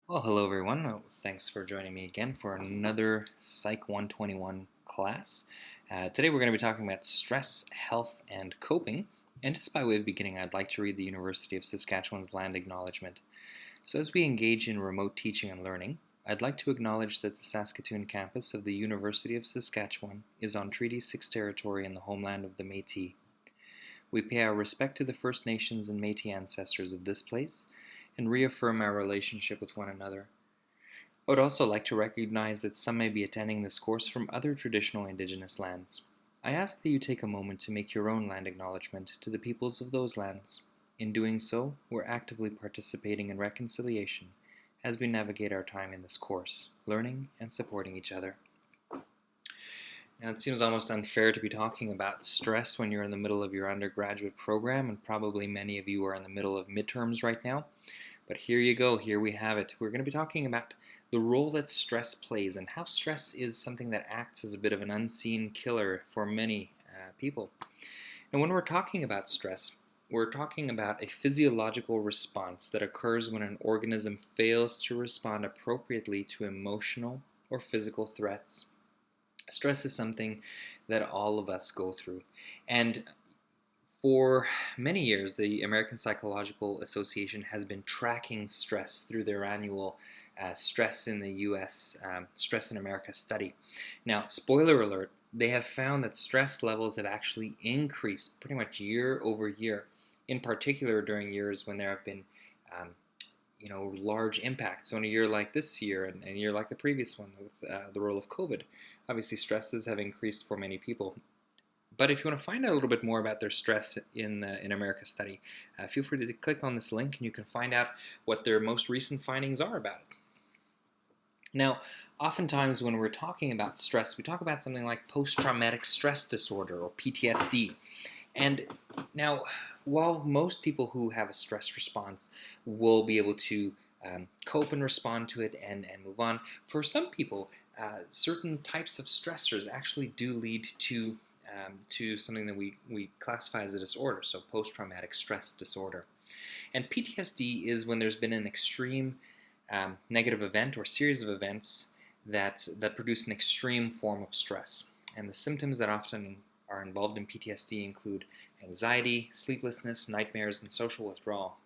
Well, hello everyone. Thanks for joining me again for another Psych 121 class. Today we're going to be talking about stress, health, and coping. And just by way of beginning, I'd like to read the University of Saskatchewan's land acknowledgement. So as we engage in remote teaching and learning, I'd like to acknowledge that the Saskatoon campus of the University of Saskatchewan is on Treaty 6 territory in the homeland of the Métis. We pay our respect to the First Nations and Métis ancestors of this place and reaffirm our relationship with one another. I would also like to recognize that some may be attending this course from other traditional Indigenous lands. I ask that you take a moment to make your own land acknowledgement to the peoples of those lands. In doing so, we're actively participating in reconciliation as we navigate our time in this course, learning and supporting each other. Now, it seems almost unfair to be talking about stress when you're in the middle of your undergraduate program, and probably many of you are in the middle of midterms right now. But here you go, here we have it. We're going to be talking about the role that stress plays and how stress is something that acts as a bit of an unseen killer for many people. And when we're talking about stress, we're talking about a physiological response that occurs when an organism fails to respond appropriately to emotional or physical threats. Stress is something that all of us go through. And for many years, the American Psychological Association has been tracking stress through their annual Stress in the US, Stress in America study. Now, spoiler alert, they have found that stress levels have actually increased pretty much year over year, in particular during years when there have been um, large impacts. So in a year like this year and a year like the previous one with the role of COVID, obviously stresses have increased for many people. But if you want to find out a little bit more about their stress in America study, feel free to click on this link and you can find out what their most recent findings are about it. Now, oftentimes when we're talking about stress, we talk about something like post-traumatic stress disorder or PTSD. And now, while most people who have a stress response will be able to cope and respond to it and move on, for some people, certain types of stressors actually do lead to something that we classify as a disorder, so post-traumatic stress disorder. And PTSD is when there's been an extreme negative event or series of events that produce an extreme form of stress. And the symptoms that often are involved in PTSD include anxiety, sleeplessness, nightmares, and social withdrawal.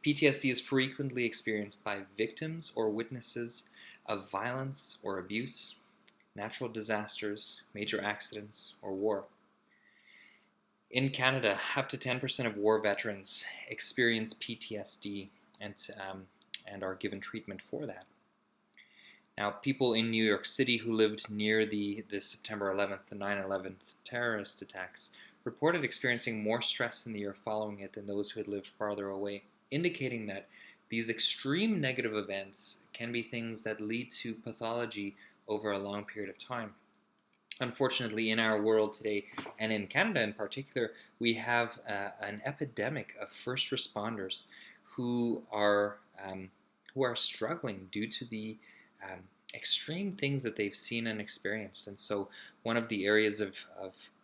PTSD is frequently experienced by victims or witnesses of violence or abuse, natural disasters, major accidents, or war. In Canada, up to 10% of war veterans experience PTSD and are given treatment for that. Now, people in New York City who lived near the September 11th, the 9/11 terrorist attacks, reported experiencing more stress in the year following it than those who had lived farther away, indicating that these extreme negative events can be things that lead to pathology over a long period of time. Unfortunately, in our world today, and in Canada in particular, we have an epidemic of first responders who are struggling due to the extreme things that they've seen and experienced. And so one of the areas of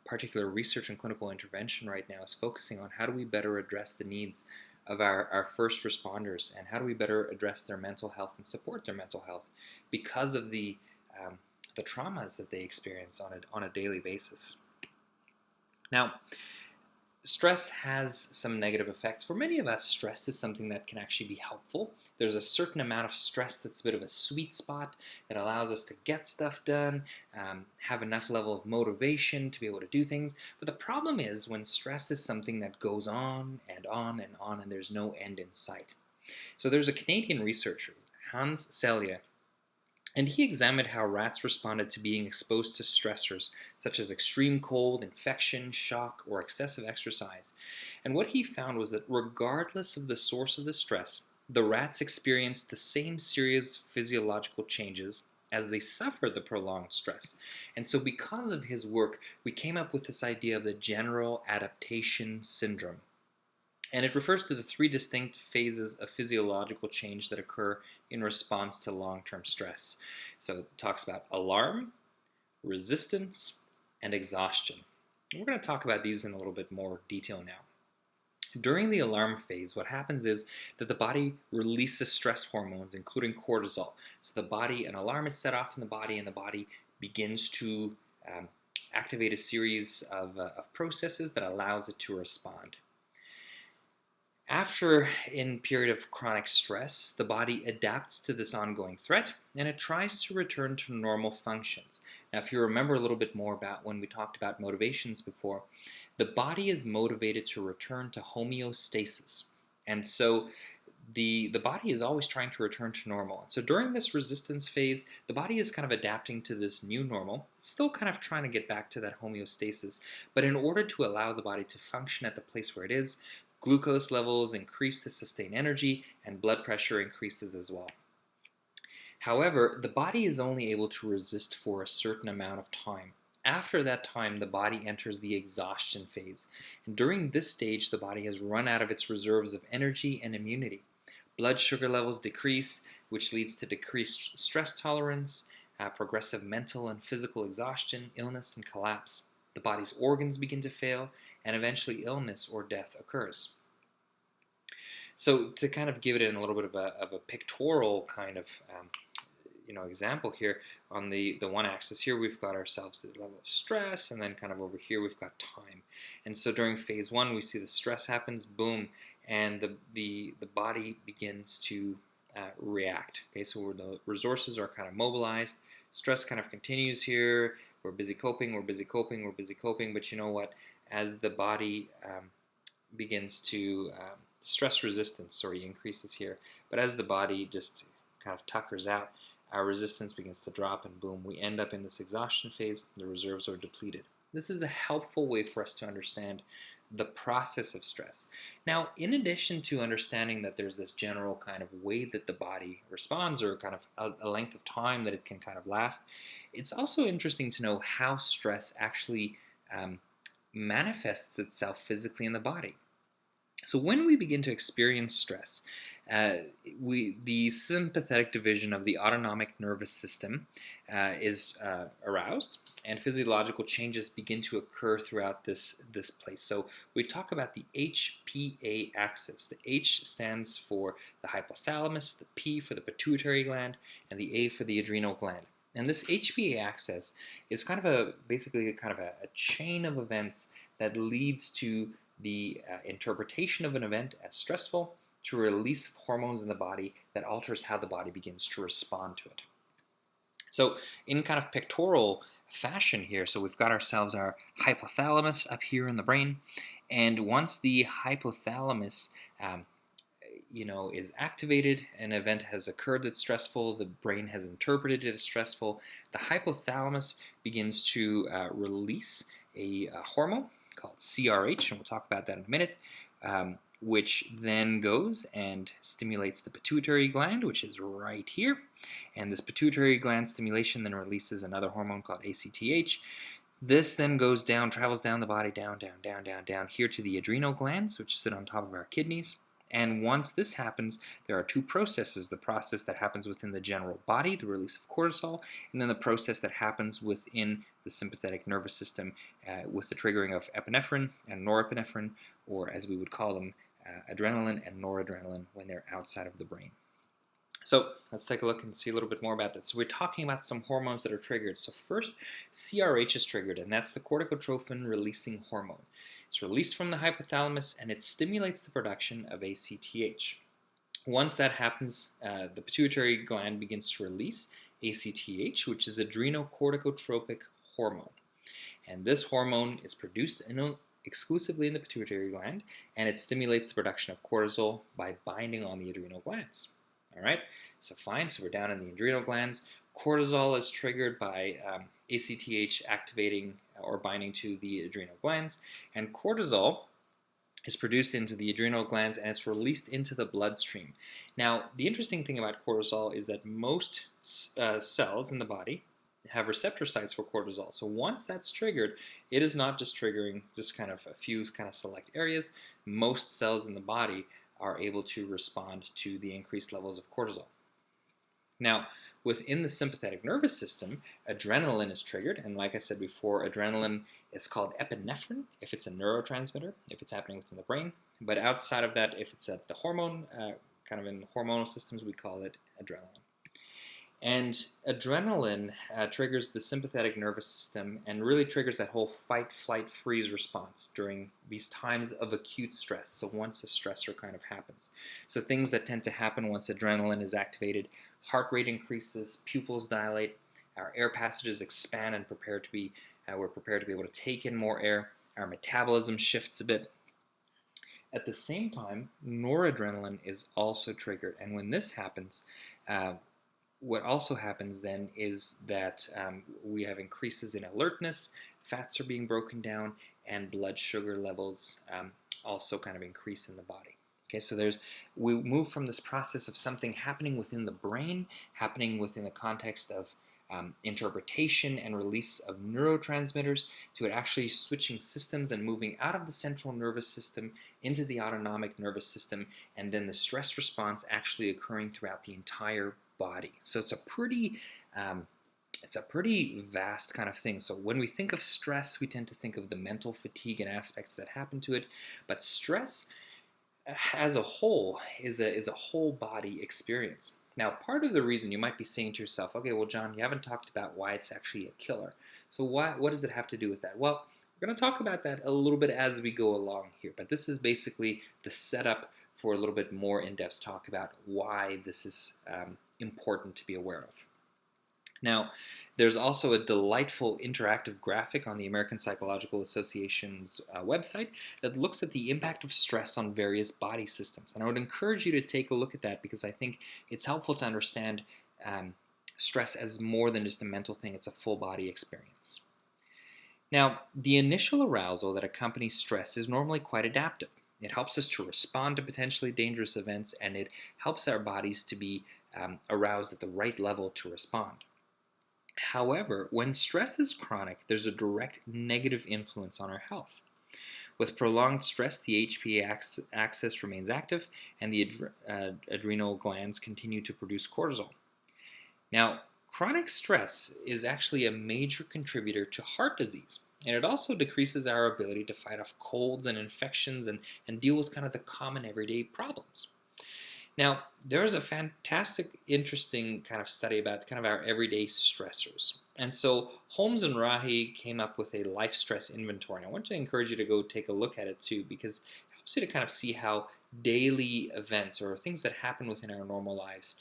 particular research and clinical intervention right now is focusing on how do we better address the needs of our first responders and how do we better address their mental health and support their mental health because of the traumas that they experience on a daily basis. Now, stress has some negative effects. For many of us, stress is something that can actually be helpful. There's a certain amount of stress that's a bit of a sweet spot that allows us to get stuff done, have enough level of motivation to be able to do things. But the problem is when stress is something that goes on and on and on and there's no end in sight. So there's a Canadian researcher, Hans Selye, and he examined how rats responded to being exposed to stressors such as extreme cold, infection, shock, or excessive exercise. And what he found was that regardless of the source of the stress, the rats experienced the same serious physiological changes as they suffered the prolonged stress. And so because of his work, we came up with this idea of the general adaptation syndrome. And it refers to the three distinct phases of physiological change that occur in response to long-term stress. So it talks about alarm, resistance, and exhaustion. And we're going to talk about these in a little bit more detail now. During the alarm phase, what happens is that the body releases stress hormones, including cortisol. So the body, an alarm is set off in the body, and the body begins to um, activate a series of processes that allows it to respond. After in period of chronic stress, the body adapts to this ongoing threat and it tries to return to normal functions. Now, if you remember a little bit more about when we talked about motivations before, the body is motivated to return to homeostasis. And so the body is always trying to return to normal. So during this resistance phase, the body is kind of adapting to this new normal. It's still kind of trying to get back to that homeostasis, but in order to allow the body to function at the place where it is, glucose levels increase to sustain energy and blood pressure increases as well. However, the body is only able to resist for a certain amount of time. After that time, the body enters the exhaustion phase. And during this stage, the body has run out of its reserves of energy and immunity. Blood sugar levels decrease, which leads to decreased stress tolerance, progressive mental and physical exhaustion, illness, and collapse. The body's organs begin to fail, and eventually illness or death occurs. So to kind of give it in a little bit of a pictorial kind of example here, on the one axis here we've got ourselves the level of stress, and then kind of over here we've got time. And so during phase one we see the stress happens, boom, and the body begins to react. Okay, so the resources are kind of mobilized, stress kind of continues here, we're busy coping, but you know what, as the body begins to stress resistance increases here, but as the body just kind of tuckers out, our resistance begins to drop, and boom, we end up in this exhaustion phase. The reserves are depleted. This is a helpful way for us to understand the process of stress. Now, in addition to understanding that there's this general kind of way that the body responds, or kind of a length of time that it can kind of last, it's also interesting to know how stress actually manifests itself physically in the body. So when we begin to experience stress, the sympathetic division of the autonomic nervous system is aroused, and physiological changes begin to occur throughout this place. So we talk about the HPA axis. The H stands for the hypothalamus, the P for the pituitary gland, and the A for the adrenal gland. And this HPA axis is kind of basically a chain of events that leads to the interpretation of an event as stressful, to release hormones in the body that alters how the body begins to respond to it. So in kind of pictorial fashion here, so we've got ourselves our hypothalamus up here in the brain, and once the hypothalamus is activated, an event has occurred that's stressful, the brain has interpreted it as stressful, the hypothalamus begins to release a hormone called CRH, and we'll talk about that in a minute, which then goes and stimulates the pituitary gland, which is right here. And this pituitary gland stimulation then releases another hormone called ACTH. This then goes down, travels down the body, down here to the adrenal glands, which sit on top of our kidneys. And once this happens, there are two processes: the process that happens within the general body, the release of cortisol, and then the process that happens within the sympathetic nervous system with the triggering of epinephrine and norepinephrine, or as we would call them, adrenaline and noradrenaline when they're outside of the brain. So let's take a look and see a little bit more about that. So we're talking about some hormones that are triggered. So first, CRH is triggered, and that's the corticotrophin releasing hormone. It's released from the hypothalamus, and it stimulates the production of ACTH. Once that happens, the pituitary gland begins to release ACTH, which is adrenocorticotropic hormone. And this hormone is produced exclusively in the pituitary gland, and it stimulates the production of cortisol by binding on the adrenal glands. All right, so fine, so we're down in the adrenal glands. Cortisol is triggered by ACTH activating or binding to the adrenal glands, and cortisol is produced into the adrenal glands and it's released into the bloodstream. Now, the interesting thing about cortisol is that most cells in the body have receptor sites for cortisol. So once that's triggered, it is not just triggering just kind of a few kind of select areas. Most cells in the body are able to respond to the increased levels of cortisol. Now, within the sympathetic nervous system, adrenaline is triggered, and like I said before, adrenaline is called epinephrine if it's a neurotransmitter, if it's happening within the brain. But outside of that, if it's at the hormone, kind of in the hormonal systems, we call it adrenaline. And adrenaline triggers the sympathetic nervous system and really triggers that whole fight, flight, freeze response during these times of acute stress. So once a stressor kind of happens. So things that tend to happen once adrenaline is activated: heart rate increases, pupils dilate, our air passages expand and we're prepared to be able to take in more air. Our metabolism shifts a bit. At the same time, noradrenaline is also triggered. And when this happens, what also happens then is that we have increases in alertness, fats are being broken down, and blood sugar levels also kind of increase in the body. Okay, so we move from this process of something happening within the brain, happening within the context of interpretation and release of neurotransmitters, to it actually switching systems and moving out of the central nervous system into the autonomic nervous system, and then the stress response actually occurring throughout the entire body. So it's a pretty vast kind of thing. So when we think of stress, we tend to think of the mental fatigue and aspects that happen to it, but stress as a whole is a whole body experience. Now, part of the reason you might be saying to yourself, okay, well, John, you haven't talked about why it's actually a killer. So what does it have to do with that? Well, we're going to talk about that a little bit as we go along here, but this is basically the setup for a little bit more in-depth talk about why this is important to be aware of. Now, there's also a delightful interactive graphic on the American Psychological Association's website that looks at the impact of stress on various body systems. And I would encourage you to take a look at that, because I think it's helpful to understand stress as more than just a mental thing. It's a full body experience. Now, the initial arousal that accompanies stress is normally quite adaptive. It helps us to respond to potentially dangerous events, and it helps our bodies to be aroused at the right level to respond. However, when stress is chronic, there's a direct negative influence on our health. With prolonged stress, the HPA axis remains active, and the adrenal glands continue to produce cortisol. Now, chronic stress is actually a major contributor to heart disease, and it also decreases our ability to fight off colds and infections and deal with kind of the common everyday problems. Now, there's a fantastic, interesting kind of study about kind of our everyday stressors. And so Holmes and Rahi came up with a life stress inventory. And I want to encourage you to go take a look at it too, because it helps you to kind of see how daily events or things that happen within our normal lives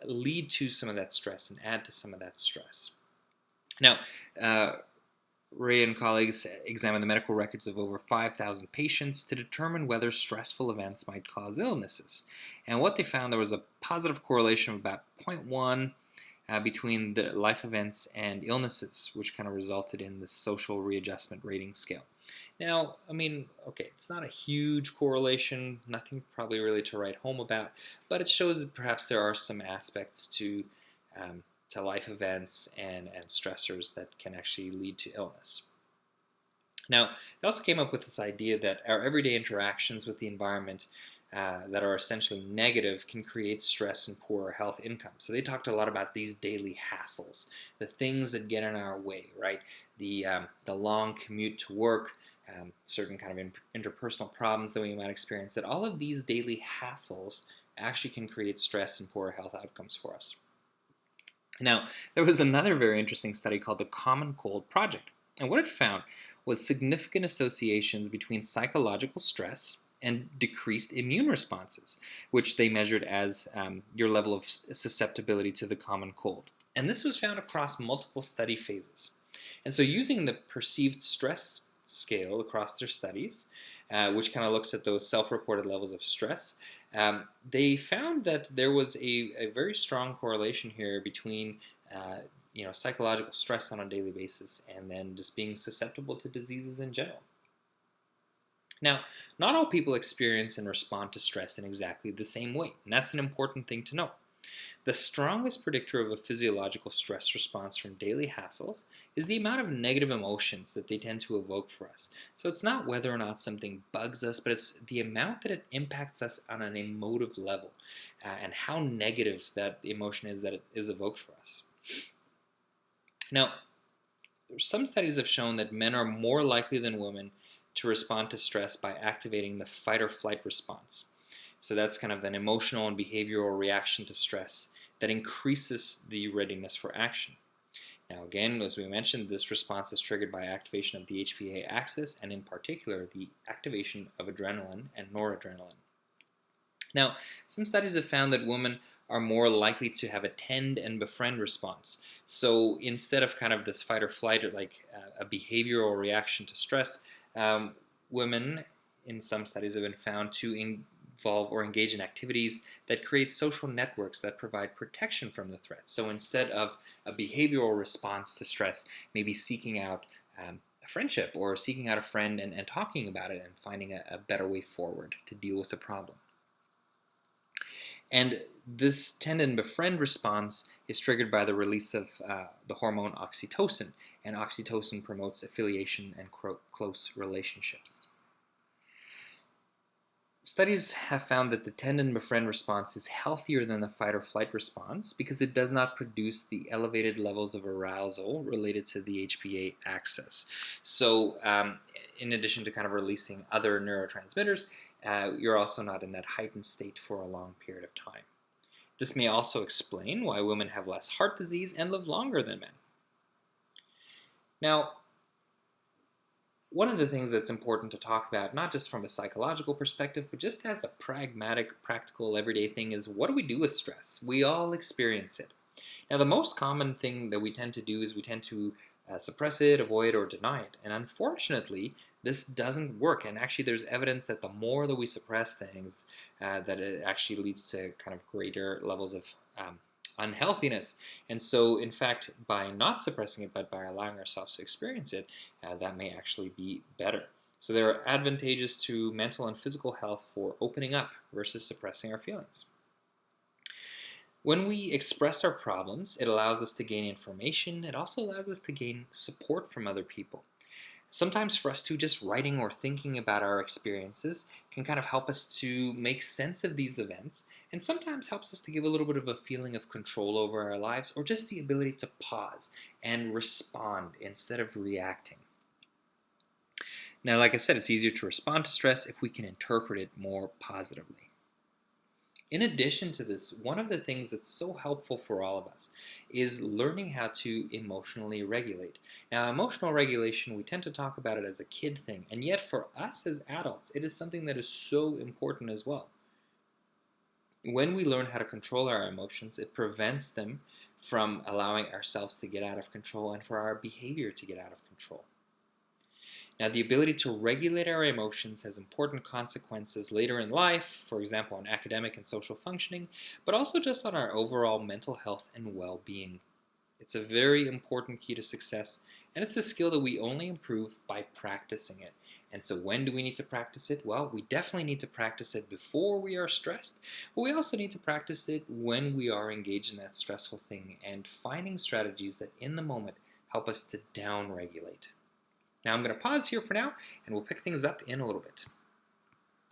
lead to some of that stress and add to some of that stress. Now, Ray and colleagues examined the medical records of over 5,000 patients to determine whether stressful events might cause illnesses. And what they found, there was a positive correlation of about 0.1 between the life events and illnesses, which kind of resulted in the social readjustment rating scale. Now, I mean, okay, it's not a huge correlation, nothing probably really to write home about, but it shows that perhaps there are some aspects to life events and stressors that can actually lead to illness. Now, they also came up with this idea that our everyday interactions with the environment that are essentially negative can create stress and poorer health income. So they talked a lot about these daily hassles, the things that get in our way, right? The long commute to work, certain kind of interpersonal problems that we might experience, that all of these daily hassles actually can create stress and poorer health outcomes for us. Now, there was another very interesting study called the Common Cold Project. And what it found was significant associations between psychological stress and decreased immune responses, which they measured as your level of susceptibility to the common cold. And this was found across multiple study phases. And so using the perceived stress scale across their studies, which kind of looks at those self-reported levels of stress, they found that there was a very strong correlation here between psychological stress on a daily basis and then just being susceptible to diseases in general. Now, not all people experience and respond to stress in exactly the same way, and that's an important thing to know. The strongest predictor of a physiological stress response from daily hassles is the amount of negative emotions that they tend to evoke for us. So it's not whether or not something bugs us, but it's the amount that it impacts us on an emotive level and how negative that emotion is that it is evoked for us. Now, some studies have shown that men are more likely than women to respond to stress by activating the fight or flight response. So that's kind of an emotional and behavioral reaction to stress that increases the readiness for action. Now again, as we mentioned, this response is triggered by activation of the HPA axis, and in particular, the activation of adrenaline and noradrenaline. Now, some studies have found that women are more likely to have a tend and befriend response. So instead of kind of this fight or flight, or like a behavioral reaction to stress, women in some studies have been found to involve or engage in activities that create social networks that provide protection from the threat. So instead of a behavioral response to stress, maybe seeking out a friendship or seeking out a friend and talking about it and finding a better way forward to deal with the problem. And this tend and befriend response is triggered by the release of the hormone oxytocin, and oxytocin promotes affiliation and close relationships. Studies have found that the tend and befriend response is healthier than the fight or flight response because it does not produce the elevated levels of arousal related to the HPA axis. So in addition to kind of releasing other neurotransmitters, you're also not in that heightened state for a long period of time. This may also explain why women have less heart disease and live longer than men. Now, one of the things that's important to talk about, not just from a psychological perspective, but just as a pragmatic, practical, everyday thing, is what do we do with stress? We all experience it. Now, the most common thing that we tend to do is we tend to suppress it, avoid, or deny it. And unfortunately, this doesn't work. And actually, there's evidence that the more that we suppress things, that it actually leads to kind of greater levels of unhealthiness. And so, in fact, by not suppressing it, but by allowing ourselves to experience it, that may actually be better. So there are advantages to mental and physical health for opening up versus suppressing our feelings. When we express our problems, it allows us to gain information. It also allows us to gain support from other people. Sometimes for us to just writing or thinking about our experiences can kind of help us to make sense of these events, and sometimes helps us to give a little bit of a feeling of control over our lives, or just the ability to pause and respond instead of reacting. Now, like I said, it's easier to respond to stress if we can interpret it more positively. In addition to this, one of the things that's so helpful for all of us is learning how to emotionally regulate. Now, emotional regulation, we tend to talk about it as a kid thing, and yet for us as adults, it is something that is so important as well. When we learn how to control our emotions, it prevents them from allowing ourselves to get out of control and for our behavior to get out of control. Now, the ability to regulate our emotions has important consequences later in life, for example, on academic and social functioning, but also just on our overall mental health and well-being. It's a very important key to success, and it's a skill that we only improve by practicing it. And so when do we need to practice it? Well, we definitely need to practice it before we are stressed, but we also need to practice it when we are engaged in that stressful thing and finding strategies that in the moment help us to down-regulate. Now I'm going to pause here for now, and we'll pick things up in a little bit.